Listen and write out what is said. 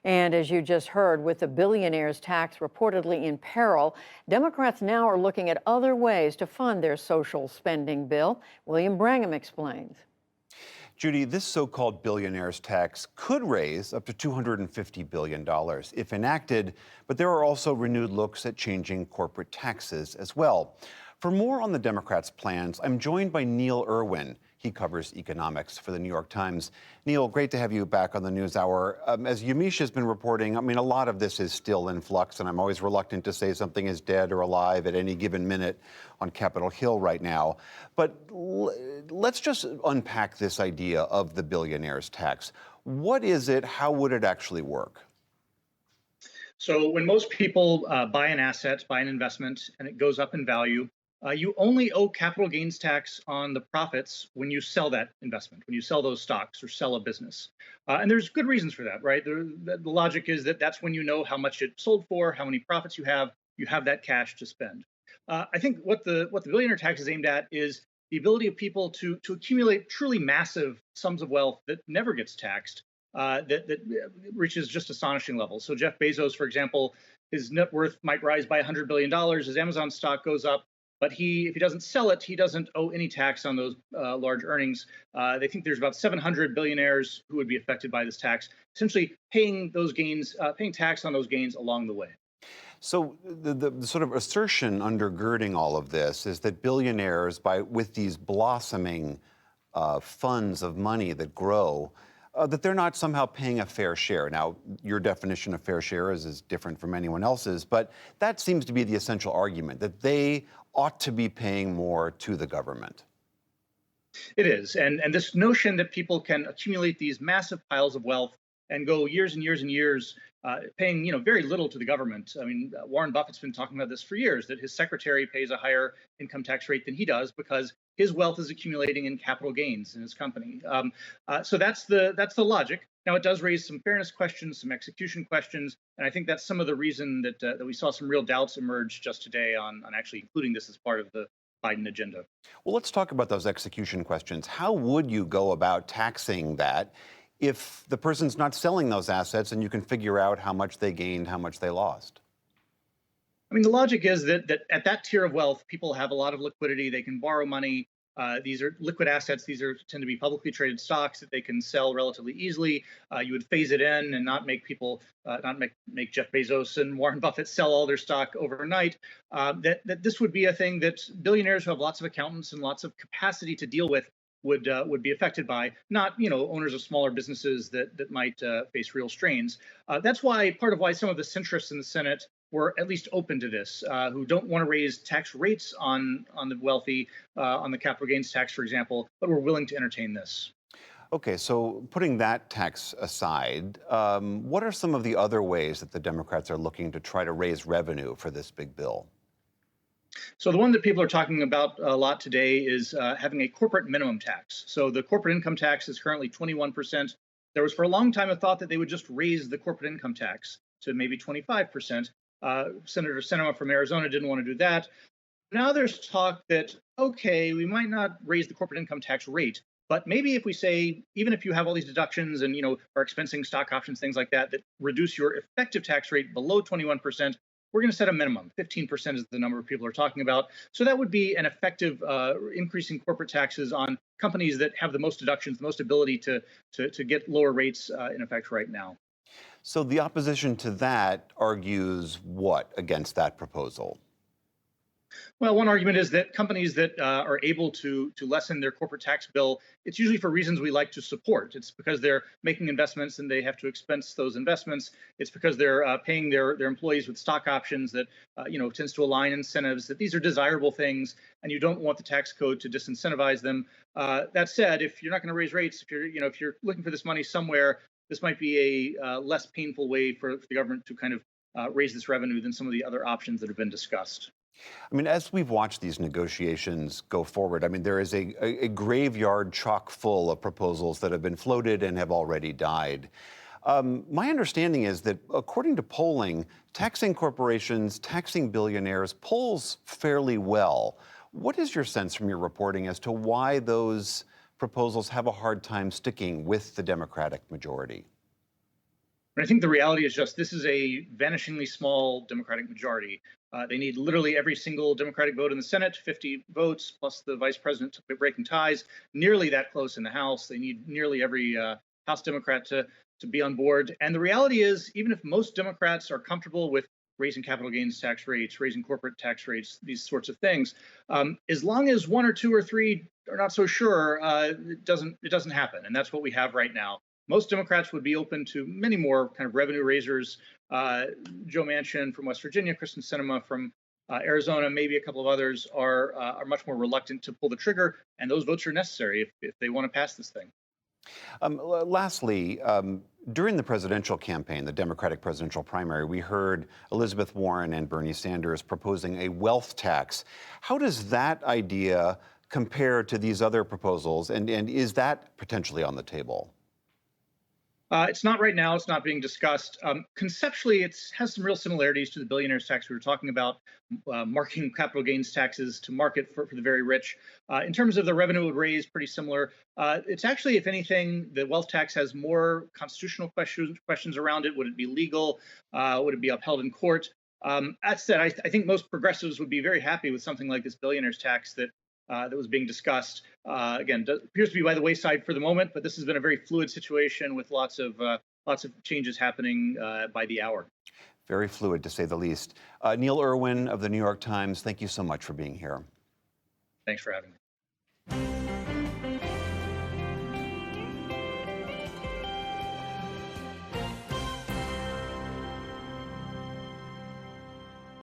And as you just heard, with the billionaires tax reportedly in peril, Democrats now are looking at other ways to fund their social spending bill. William Brangham explains. Judy, this so-called billionaires tax could raise up to $250 billion if enacted, but there are also renewed looks at changing corporate taxes as well. For more on the Democrats' plans, I'm joined by Neil Irwin. He covers economics for the New York Times. Neil, great to have you back on the NewsHour. As Yamiche has been reporting, a lot of this is still in flux, and I'm always reluctant to say something is dead or alive at any given minute on Capitol Hill right now. But let's just unpack this idea of the billionaires tax. What is it? How would it actually work? So when most people buy an asset, buy an investment, and it goes up in value, you only owe capital gains tax on the profits when you sell that investment, when you sell those stocks or sell a business. And there's good reasons for that, right? The logic is that that's when you know how much it sold for, how many profits you have that cash to spend. I think what the billionaire tax is aimed at is the ability of people to accumulate truly massive sums of wealth that never gets taxed, that reaches just astonishing levels. So Jeff Bezos, for example, his net worth might rise by $100 billion as Amazon stock goes up, but if he doesn't sell it, he doesn't owe any tax on those large earnings. They think there's about 700 billionaires who would be affected by this tax, essentially paying those gains, paying tax on those gains along the way. So the sort of assertion undergirding all of this is that billionaires, with these blossoming funds of money that grow, that they're not somehow paying a fair share. Now, your definition of fair share is different from anyone else's, but that seems to be the essential argument, that they ought to be paying more to the government. It is. And this notion that people can accumulate these massive piles of wealth and go years and years and years paying very little to the government. I mean, Warren Buffett's been talking about this for years, that his secretary pays a higher income tax rate than he does because his wealth is accumulating in capital gains in his company. So that's the logic. Now, it does raise some fairness questions, some execution questions, and I think that's some of the reason that we saw some real doubts emerge just today on actually including this as part of the Biden agenda. Well, let's talk about those execution questions. How would you go about taxing that if the person's not selling those assets and you can figure out how much they gained, how much they lost? I mean, the logic is that at that tier of wealth, people have a lot of liquidity. They can borrow money. These are liquid assets. Tend to be publicly traded stocks that they can sell relatively easily. You would phase it in and not make people, not make Jeff Bezos and Warren Buffett sell all their stock overnight. That this would be a thing that billionaires who have lots of accountants and lots of capacity to deal with would be affected by, not owners of smaller businesses that might face real strains. That's why part of why some of the centrists in the Senate were at least open to this, who don't want to raise tax rates on the wealthy, on the capital gains tax, for example, but were willing to entertain this. Okay, so putting that tax aside, what are some of the other ways that the Democrats are looking to try to raise revenue for this big bill? So the one that people are talking about a lot today is having a corporate minimum tax. So the corporate income tax is currently 21%. There was for a long time a thought that they would just raise the corporate income tax to maybe 25%. Senator Sinema from Arizona didn't want to do that. Now there's talk that, okay, we might not raise the corporate income tax rate, but maybe if we say, even if you have all these deductions and are expensing stock options, things like that, that reduce your effective tax rate below 21%, we're going to set a minimum. 15% is the number people are talking about. So that would be an effective increase in corporate taxes on companies that have the most deductions, the most ability to get lower rates in effect right now. So the opposition to that argues what against that proposal? Well, one argument is that companies that are able to lessen their corporate tax bill, it's usually for reasons we like to support. It's because they're making investments and they have to expense those investments. It's because they're paying their employees with stock options that tends to align incentives. That these are desirable things, and you don't want the tax code to disincentivize them. That said, if you're not going to raise rates, if you're looking for this money somewhere, this might be a less painful way for the government to kind of raise this revenue than some of the other options that have been discussed. As we've watched these negotiations go forward, there is a graveyard chock full of proposals that have been floated and have already died. My understanding is that, according to polling, taxing corporations, taxing billionaires polls fairly well. What is your sense from your reporting as to why those proposals have a hard time sticking with the Democratic majority? But I think the reality is just this is a vanishingly small Democratic majority. They need literally every single Democratic vote in the Senate, 50 votes, plus the vice president breaking ties, nearly that close in the House. They need nearly every House Democrat to be on board. And the reality is, even if most Democrats are comfortable with raising capital gains tax rates, raising corporate tax rates, these sorts of things, as long as one or two or three are not so sure, it doesn't happen. And that's what we have right now. Most Democrats would be open to many more kind of revenue raisers. Joe Manchin from West Virginia, Kristen Sinema from Arizona, maybe a couple of others are much more reluctant to pull the trigger, and those votes are necessary if they want to pass this thing. Lastly, during the presidential campaign, the Democratic presidential primary, we heard Elizabeth Warren and Bernie Sanders proposing a wealth tax. How does that idea compare to these other proposals, and is that potentially on the table? It's not right now. It's not being discussed. Conceptually, it has some real similarities to the billionaires tax we were talking about, marking capital gains taxes to market for the very rich. In terms of the revenue it would raise, pretty similar. It's actually, if anything, the wealth tax has more constitutional questions around it. Would it be legal? Would it be upheld in court? That said, I think most progressives would be very happy with something like this billionaires tax that was being discussed. Again, appears to be by the wayside for the moment, but this has been a very fluid situation with lots of changes happening by the hour. Very fluid, to say the least. Neil Irwin of the New York Times, thank you so much for being here. Thanks for having me.